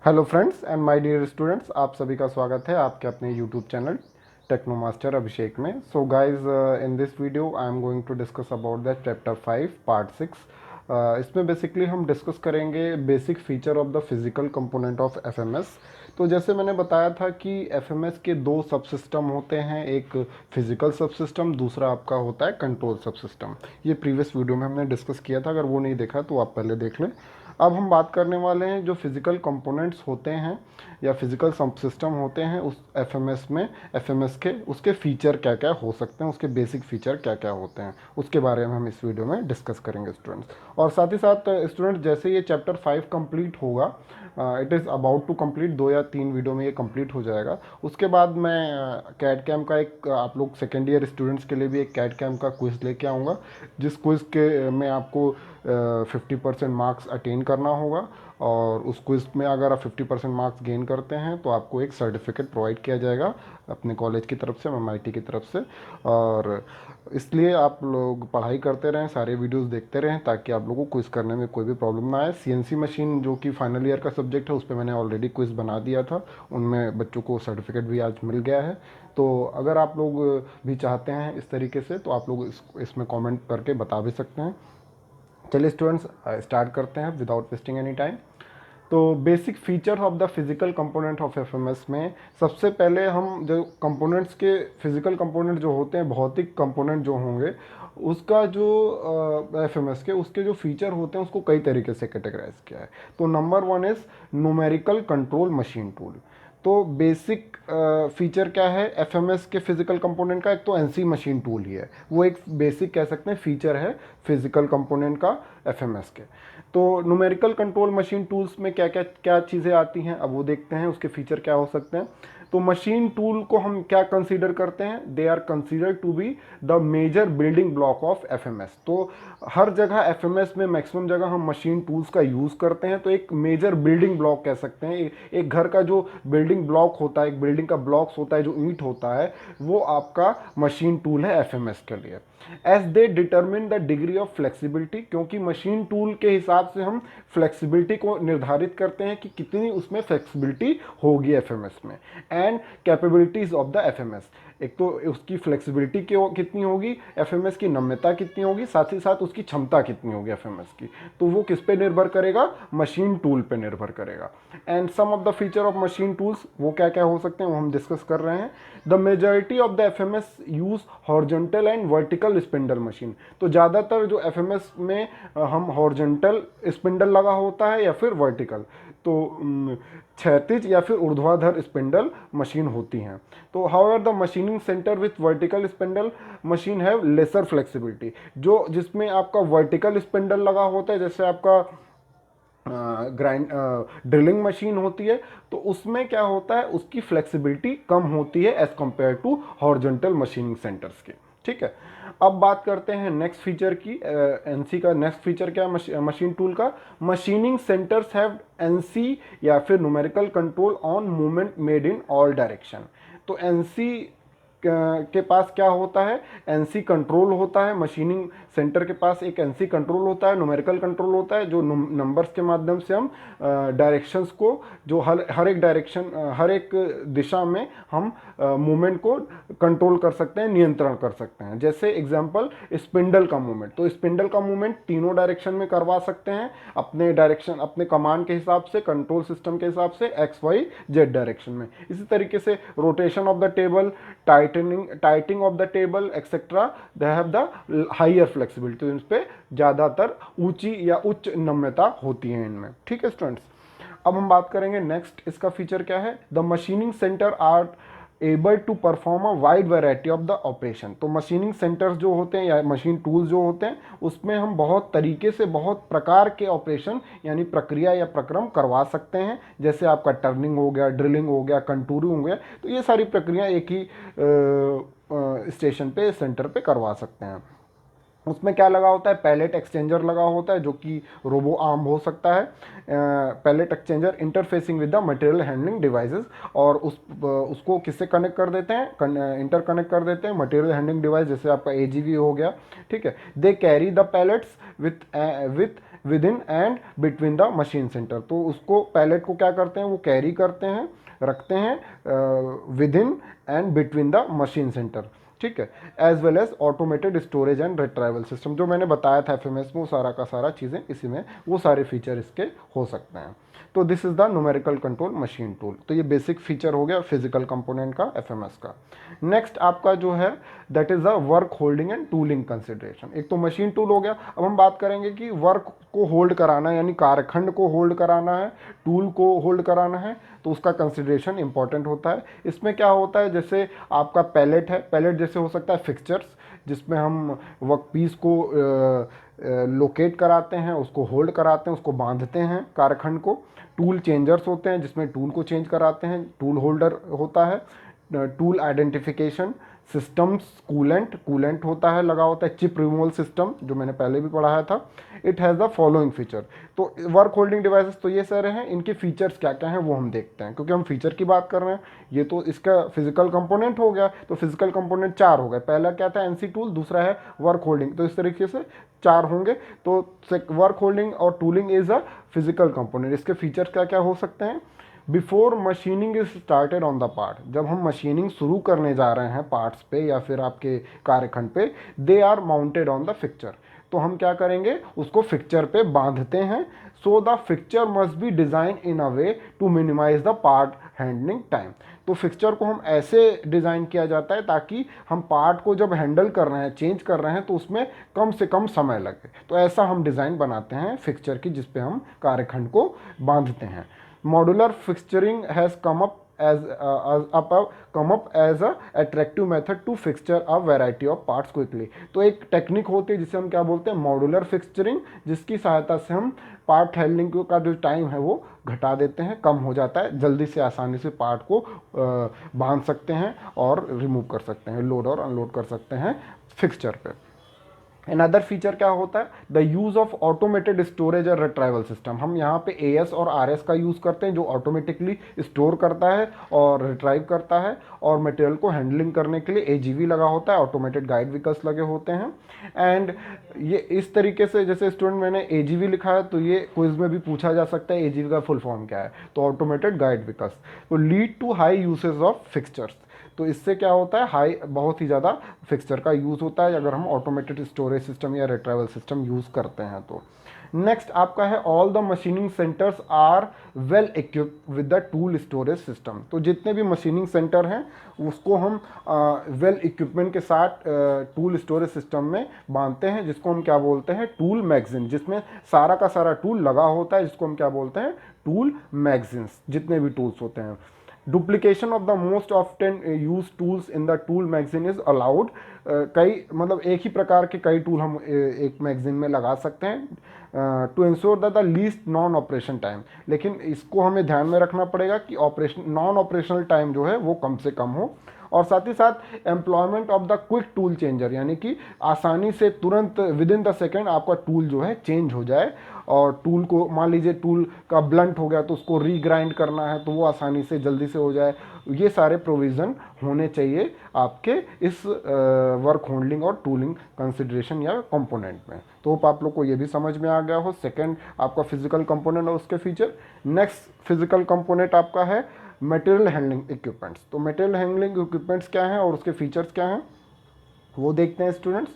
Hello friends and my dear students, आप सभी का स्वागत है आपके अपने YouTube channel techno master Abhishek में। So guys, in this video I am going to discuss about the chapter 5 part 6। इसमें बेसिकली हम डिस्कस करेंगे basic feature of the physical component of FMS. तो जैसे मैंने बताया था कि एफएमएस के दो सब सिस्टम होते हैं, एक फिजिकल सब सिस्टम, दूसरा आपका होता है कंट्रोल सब सिस्टम। ये प्रीवियस वीडियो में हमने डिस्कस किया था, अगर वो नहीं देखा तो आप पहले देख लें। अब हम बात करने वाले हैं जो फिज़िकल कंपोनेंट्स होते हैं या फिज़िकल सब सिस्टम होते हैं उस एफएमएस में, एफएमएस के उसके फीचर क्या क्या हो सकते हैं, उसके बेसिक फीचर क्या क्या होते हैं, उसके बारे में हम इस वीडियो में डिस्कस करेंगे स्टूडेंट्स। और साथ ही साथ स्टूडेंट, जैसे ये चैप्टर 5 कंप्लीट होगा, it is about to complete, 2 या 3 वीडियो में ये कंप्लीट हो जाएगा। उसके बाद मैं कैड कैम का एक आप लोग सेकेंड ईयर स्टूडेंट्स के लिए भी एक कैड कैम का क्विज़ लेके आऊँगा, जिस क्विज़ के में आपको 50% मार्क्स अटेन करना होगा। और उस क्विज़ में अगर आप 50% मार्क्स गेन करते हैं तो आपको एक सर्टिफिकेट प्रोवाइड किया जाएगा अपने कॉलेज की तरफ से, एमआईटी की तरफ से। और इसलिए आप लोग पढ़ाई करते रहें, सारे वीडियोस देखते रहें, ताकि आप लोगों को क्विज़ करने में कोई भी प्रॉब्लम ना आए। सीएनसी मशीन जो कि फाइनल ईयर का सब्जेक्ट है, उस पर मैंने ऑलरेडी क्विज़ बना दिया था, उनमें बच्चों को सर्टिफिकेट भी आज मिल गया है। तो अगर आप लोग भी चाहते हैं इस तरीके से, तो आप लोग इसमें कमेंट करके बता भी सकते हैं। चलिए स्टूडेंट्स, स्टार्ट करते हैं विदाउट वेस्टिंग एनी टाइम। तो basic feature of the physical component of FMS में सबसे पहले हम जो कंपोनेंट्स के फिजिकल कंपोनेंट जो होते हैं, भौतिक कंपोनेंट जो होंगे, उसका जो एफएमएस के उसके जो फीचर होते हैं उसको कई तरीके से कैटेगराइज किया है। तो number 1 is numerical control machine tool. तो बेसिक फीचर क्या है एफएमएस के फिजिकल कंपोनेंट का? एक तो एनसी मशीन टूल ही है, वो एक बेसिक कह सकते हैं फीचर है फिजिकल कंपोनेंट का एफएमएस के। तो न्यूमेरिकल कंट्रोल मशीन टूल्स में क्या क्या क्या चीज़ें आती हैं, अब वो देखते हैं उसके फीचर क्या हो सकते हैं। तो मशीन टूल को हम क्या कंसीडर करते हैं? They are consider to be the major building block of FMS. तो हर जगह एफएमएस में मैक्सिमम जगह हम मशीन टूल्स का यूज़ करते हैं, तो एक मेजर बिल्डिंग ब्लॉक कह सकते हैं। एक घर का जो बिल्डिंग ब्लॉक होता है, एक बिल्डिंग का ब्लॉक्स होता है, जो ईंट होता है, वो आपका मशीन टूल है एफएमएस के लिए। As they determine the degree of flexibility, क्योंकि मशीन टूल के हिसाब से हम फ्लेक्सिबिलिटी को निर्धारित करते हैं कि कितनी उसमें फ्लेक्सिबिलिटी होगी एफएमएस में। And capabilities of the FMS, एक तो उसकी फ्लेक्सिबिलिटी कितनी होगी, एफएमएस की नम्यता कितनी होगी, साथ ही साथ उसकी क्षमता कितनी होगी एफएमएस की। तो वो किस पे निर्भर करेगा? मशीन टूल पे निर्भर करेगा। And some of the feature of machine tools वो क्या क्या हो सकते हैं वो हम डिस्कस कर रहे हैं। The majority of the FMS use horizontal and vertical spindle machine. तो ज़्यादातर जो एफएमएस में हम हॉरिजॉन्टल स्पिंडल लगा होता है या फिर वर्टिकल, तो क्षैतिज या फिर ऊर्ध्वाधर स्पिंडल मशीन होती हैं। तो however the machining centre with vertical spindle machine है लेसर फ्लेक्सिबिलिटी। जो जिसमें आपका वर्टिकल स्पिंडल लगा होता है, जैसे आपका ग्राइंड ड्रिलिंग मशीन होती है, तो उसमें क्या होता है, उसकी फ्लेक्सिबिलिटी कम होती है as compare to horizontal machining centres के। ठीक है, अब बात करते हैं नेक्स्ट फीचर की। एनसी का नेक्स्ट फीचर क्या है मशीन टूल का? मशीनिंग सेंटर्स हैव एनसी या फिर numerical control on movement made in all direction. तो एनसी के पास क्या होता है? एनसी कंट्रोल होता है। मशीनिंग सेंटर के पास एक एनसी कंट्रोल होता है, न्यूमेरिकल कंट्रोल होता है, जो नंबर्स के माध्यम से हम डायरेक्शंस को, जो हर एक डायरेक्शन, हर एक दिशा में हम मूवमेंट को कंट्रोल कर सकते हैं, नियंत्रण कर सकते हैं। जैसे एग्जांपल स्पिंडल का मूवमेंट, तो स्पिंडल का मूवमेंट तीनों डायरेक्शन में करवा सकते हैं अपने डायरेक्शन, अपने कमांड के हिसाब से, कंट्रोल सिस्टम के हिसाब से, एक्स वाई जेड डायरेक्शन में। इसी तरीके से rotation of the table, tightening of the table etcetera, they have the higher flexibility. तो इन पे ज़्यादातर ऊंची या उच्च नम्यता होती है इनमें। ठीक है स्टूडेंट्स, अब हम बात करेंगे नेक्स्ट, इसका फीचर क्या है? The machining centre are able to perform a wide variety of the operation. तो मशीनिंग सेंटर्स जो होते हैं या मशीन टूल्स जो होते हैं, उसमें हम बहुत तरीके से, बहुत प्रकार के ऑपरेशन यानी प्रक्रिया या प्रक्रम करवा सकते हैं। जैसे आपका टर्निंग हो गया, ड्रिलिंग हो गया, कंटूरिंग हो गया, तो ये सारी प्रक्रिया एक ही स्टेशन पे, सेंटर पे करवा सकते हैं। उसमें क्या लगा होता है, पैलेट एक्सचेंजर लगा होता है जो कि रोबो आर्म हो सकता है। Pallet exchanger interfacing with the material handling devices, और उसको किससे कनेक्ट कर देते हैं, इंटर कनेक्ट कर देते हैं मटेरियल हैंडलिंग डिवाइस, जैसे आपका एजीवी हो गया, ठीक है। They carry the pallets with within and between the machine centre, तो उसको पैलेट को क्या करते हैं, वो कैरी करते हैं, रखते हैं within and between the machine centre, ठीक है। As well as automated storage and retrieval system, जो मैंने बताया था एफएमएस में, वो सारा का सारा चीज़ें इसी में, वो सारे फीचर इसके हो सकते हैं। तो this is the numerical control machine tool. तो ये बेसिक फीचर हो गया फिजिकल कंपोनेंट का एफएमएस का। नेक्स्ट आपका जो है that is the work holding and tooling consideration. एक तो मशीन टूल हो गया, अब हम बात करेंगे कि वर्क को होल्ड कराना है, यानी कार्यखंड को होल्ड कराना है, टूल को होल्ड कराना है, तो उसका कंसिडरेशन इंपॉर्टेंट होता है। इसमें क्या होता है, जैसे आपका पैलेट है, पैलेट जैसे हो सकता है फिक्चर्स, जिसमें हम वर्क पीस को लोकेट कराते हैं, उसको होल्ड कराते हैं, उसको बांधते हैं कार्यखंड को। टूल चेंजर्स होते हैं जिसमें टूल को चेंज कराते हैं, टूल होल्डर होता है। Tool identification systems, coolant, coolant होता है, लगा होता है। चिप रिमूवल सिस्टम जो मैंने पहले भी पढ़ाया था। It has the following feature. तो वर्क होल्डिंग डिवाइसेस तो ये सारे हैं, इनके फीचर्स क्या क्या हैं वो हम देखते हैं, क्योंकि हम फीचर की बात कर रहे हैं। ये तो इसका फिजिकल कंपोनेंट हो गया, तो फिजिकल कंपोनेंट 4 हो गए। पहला क्या था, एनसी टूल, दूसरा है वर्क होल्डिंग, तो इस तरीके से 4 होंगे। तो वर्क होल्डिंग और tooling is a physical component. इसके फीचर्स क्या क्या हो सकते हैं। Before machining is started on the part, जब हम मशीनिंग शुरू करने जा रहे हैं पार्ट्स पे या फिर आपके कार्यखंड पे, they are mounted on the fixture, तो हम क्या करेंगे, उसको फिक्चर पे बांधते हैं। So the fixture must be design in a way to minimise the part handling time. तो फिक्चर को हम ऐसे डिज़ाइन किया जाता है ताकि हम पार्ट को जब हैंडल कर रहे हैं, चेंज कर रहे हैं, तो उसमें कम से कम समय लगे। तो ऐसा हम डिज़ाइन बनाते हैं फिक्चर की, जिसपे हम कार्यखंड को बांधते हैं। Modular fixturing has come up as a attractive method to fixture a variety of parts quickly। तो एक टेक्निक होती है जिसे हम क्या बोलते हैं, मॉड्यूलर फिक्सचरिंग, जिसकी सहायता से हम पार्ट हैंडलिंग का जो टाइम है वो घटा देते हैं, कम हो जाता है, जल्दी से आसानी से पार्ट को बांध सकते हैं और रिमूव कर सकते हैं, लोड और अनलोड कर सकते हैं फिक्सचर पे। अनदर फीचर क्या होता है, the use of automated storage और रिट्राइवल सिस्टम। हम यहाँ पे एएस और आरएस का यूज़ करते हैं, जो ऑटोमेटिकली स्टोर करता है और रिट्राइव करता है, और मटेरियल को हैंडलिंग करने के लिए एजीवी लगा होता है, ऑटोमेटेड गाइड व्हीकल्स लगे होते हैं। एंड ये इस तरीके से, जैसे स्टूडेंट मैंने एजीवी लिखा है, तो ये क्विज में भी पूछा जा सकता है एजीवी का फुल फॉर्म क्या है, तो ऑटोमेटेड गाइड व्हीकल्स। तो lead to high usage of fixtures, तो इससे क्या होता है, हाई, बहुत ही ज़्यादा फिक्सचर का यूज़ होता है अगर हम ऑटोमेटेड स्टोरेज सिस्टम या रिट्राइवल सिस्टम यूज़ करते हैं तो। नेक्स्ट आपका है all the machining centres are well equipped with the tool storage system. तो जितने भी मशीनिंग सेंटर हैं उसको हम वेल इक्विपमेंट के साथ टूल स्टोरेज सिस्टम में बांधते हैं, जिसको हम क्या बोलते हैं, टूल मैगजीन, जिसमें सारा का सारा टूल लगा होता है, जिसको हम क्या बोलते हैं, टूल मैगजीन्स, जितने भी टूल्स होते हैं। Duplication of the most often use tools in the tool magazine is allowed. कई, मतलब एक ही प्रकार के कई टूल हम एक मैगजीन में लगा सकते हैं। To ensure the least non operation time, लेकिन इसको हमें ध्यान में रखना पड़ेगा कि ऑपरेशन, नॉन ऑपरेशनल टाइम जो है वो कम से कम हो। और साथ ही साथ employment of the quick tool changer, यानी कि आसानी से तुरंत विद इन द सेकेंड आपका टूल जो है चेंज हो जाए, और टूल को, मान लीजिए टूल का ब्लंट हो गया तो उसको रीग्राइंड करना है तो वो आसानी से जल्दी से हो जाए। ये सारे प्रोविज़न होने चाहिए आपके इस वर्क होल्डिंग और टूलिंग कंसिडरेशन या कंपोनेंट में। तो होप आप लोग को ये भी समझ में आ गया हो। सेकंड आपका फिजिकल कंपोनेंट और उसके फीचर। नेक्स्ट फिजिकल कंपोनेंट आपका है मटेरियल हैंडलिंग इक्विपमेंट्स। तो मटेरियल हैंडलिंग इक्विपमेंट्स क्या हैं और उसके फीचर्स क्या हैं वो देखते हैं स्टूडेंट्स।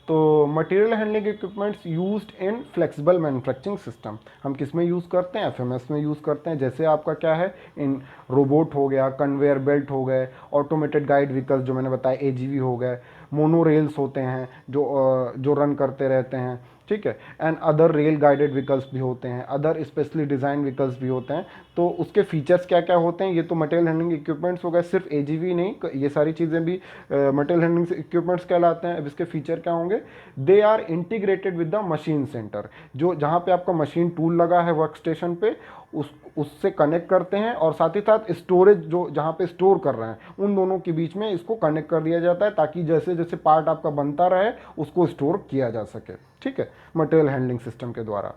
तो material handling equipments used in flexible manufacturing system, हम किस में यूज़ करते हैं, एफएमएस में यूज़ करते हैं। जैसे आपका क्या है, इन रोबोट हो गया, कन्वेयर बेल्ट हो गए, ऑटोमेटेड गाइड व्हीकल्स जो मैंने बताया, एजीवी हो गए, मोनो रेल्स होते हैं जो रन करते रहते हैं, ठीक है। And other rail guided vehicles भी होते हैं, अदर स्पेशली डिज़ाइन व्हीकल्स भी होते हैं। तो उसके फीचर्स क्या क्या होते हैं, ये तो मटेरियल हैंडलिंग इक्विपमेंट्स हो गए, सिर्फ एजीवी नहीं, ये सारी चीज़ें भी मटेरियल हैंडलिंग इक्विपमेंट्स कहलाते हैं। अब इसके फीचर क्या होंगे, they are integrated with the machine centre, जो जहाँ पे आपका मशीन टूल लगा है वर्क स्टेशन पे, उससे कनेक्ट करते हैं और साथ ही साथ स्टोरेज जो जहाँ पे स्टोर कर रहे हैं उन दोनों के बीच में इसको कनेक्ट कर दिया जाता है, ताकि जैसे जैसे पार्ट आपका बनता रहे उसको स्टोर किया जा सके। ठीक है, मटेरियल हैंडलिंग सिस्टम के द्वारा।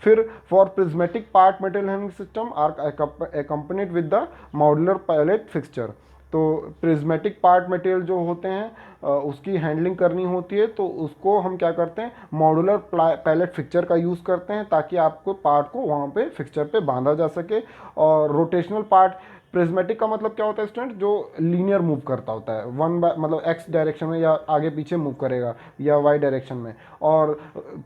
फिर for prismatic part material handling system are accompanied with the modular pallet fixture. तो प्रिज्मेटिक पार्ट मटेरियल जो होते हैं उसकी हैंडलिंग करनी होती है, तो उसको हम क्या करते हैं, मॉड्यूलर पैलेट फिक्सचर का यूज़ करते हैं, ताकि आपको पार्ट को वहाँ पे फिक्सचर पे बांधा जा सके। और रोटेशनल पार्ट, प्रिज्मेटिक का मतलब क्या होता है स्टूडेंट, जो लीनियर मूव करता होता है, मतलब एक्स डायरेक्शन में या आगे पीछे मूव करेगा या वाई डायरेक्शन में। और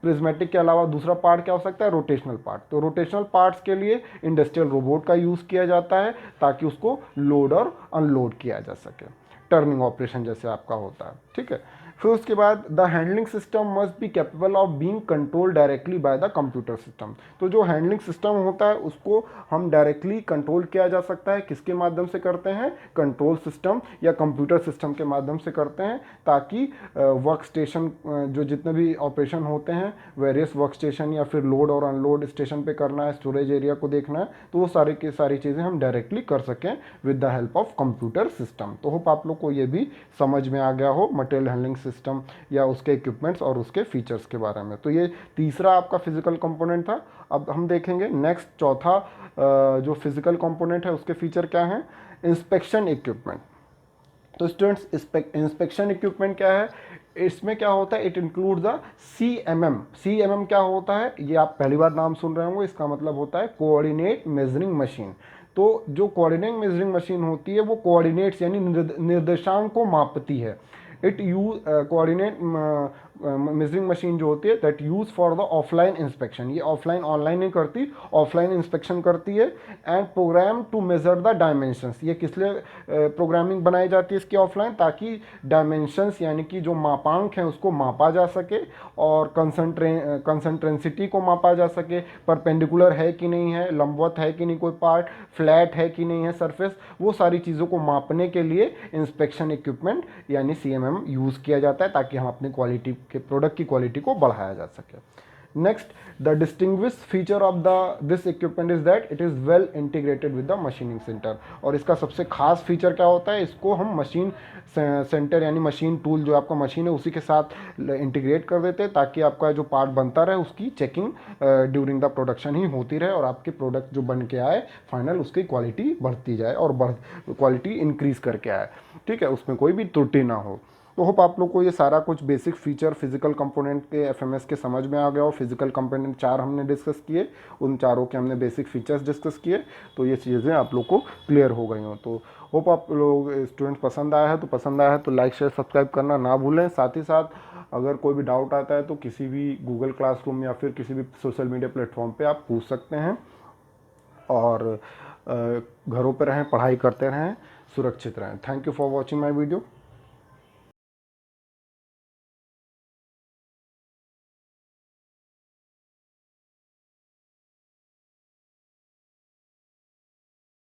प्रिज्मेटिक के अलावा दूसरा पार्ट क्या हो सकता है, रोटेशनल पार्ट। तो रोटेशनल पार्ट्स के लिए इंडस्ट्रियल रोबोट का यूज़ किया जाता है, ताकि उसको लोड और अनलोड किया जा सके, टर्निंग ऑपरेशन जैसे आपका होता है। ठीक है, फिर उसके बाद the handling system must be capable of being control directly by the computer system. तो जो हैंडलिंग सिस्टम होता है उसको हम डायरेक्टली कंट्रोल किया जा सकता है, किसके माध्यम से करते हैं, कंट्रोल सिस्टम या कंप्यूटर सिस्टम के माध्यम से करते हैं, ताकि वर्क स्टेशन जो जितने भी ऑपरेशन होते हैं, वेरियस वर्क स्टेशन या फिर लोड और अनलोड स्टेशन पे करना है, स्टोरेज एरिया को देखना है, तो वो सारी की सारी चीज़ें हम डायरेक्टली कर सकें with the help of computer system. तो होप आप लोग को ये भी समझ में आ गया हो मटेरियल हैंडलिंग सिस्टम या उसके इक्विपमेंट्स और उसके फीचर्स के बारे में। तो ये तीसरा आपका फिजिकल कंपोनेंट था। अब हम देखेंगे नेक्स्ट चौथा जो फिजिकल कंपोनेंट है उसके फीचर क्या हैं, इंस्पेक्शन इक्विपमेंट। तो स्टूडेंट्स इंस्पेक्शन इक्विपमेंट क्या है, इसमें क्या होता है, it include the CMM। CMM क्या होता है, ये आप पहली बार नाम सुन रहे होंगे, इसका मतलब होता है कोऑर्डिनेट मेजरिंग मशीन। तो जो कोऑर्डिनेट मेजरिंग मशीन होती है वो कोऑर्डिनेट्स यानी निर्देशांक को मापती है। It use coordinate measuring machine जो होती है that use for the offline inspection. ये ऑफलाइन ऑनलाइन नहीं करती, ऑफलाइन इंस्पेक्शन करती है। And program to measure the dimensions. ये किस लिए प्रोग्रामिंग बनाई जाती है इसकी ऑफलाइन, ताकि डायमेंशंस यानी कि जो मापांक हैं उसको मापा जा सके, और कंसंट्रेंसिटी को मापा जा सके, परपेंडिकुलर है कि नहीं है, लंबवत है कि नहीं कोई पार्ट, फ्लैट है कि नहीं है सरफेस, वो सारी चीज़ों को मापने के लिए इंस्पेक्शन इक्विपमेंट यानी CMM यूज़ किया जाता है, ताकि हम अपनी क्वालिटी के प्रोडक्ट की क्वालिटी को बढ़ाया जा सके। Next, the distinguish feature of this equipment is that it is well integrated with the machining centre. और इसका सबसे खास फीचर क्या होता है, इसको हम मशीन सेंटर यानी मशीन टूल जो आपका मशीन है उसी के साथ इंटीग्रेट कर देते हैं, ताकि आपका जो पार्ट बनता रहे उसकी चेकिंग ड्यूरिंग द प्रोडक्शन ही होती रहे, और आपके प्रोडक्ट जो बन के आए फाइनल उसकी क्वालिटी बढ़ती जाए और क्वालिटी इंक्रीज करके आए। ठीक है, उसमें कोई भी त्रुटि ना हो। तो होप आप लोग को ये सारा कुछ बेसिक फीचर फिजिकल कंपोनेंट के FMS के समझ में आ गया हो। फिजिकल कंपोनेंट 4 हमने डिस्कस किए, उन चारों के हमने बेसिक फीचर्स डिस्कस किए, तो ये चीज़ें आप लोग को क्लियर हो गई हो। तो होप आप लोग स्टूडेंट पसंद आया है तो लाइक शेयर सब्सक्राइब करना ना भूलें। साथ ही साथ अगर कोई भी डाउट आता है तो किसी भी गूगल क्लासरूम या फिर किसी भी सोशल मीडिया प्लेटफॉर्म पे आप पूछ सकते हैं। और घरों पर रहें, पढ़ाई करते रहें, सुरक्षित रहें। Thank you for watching my video.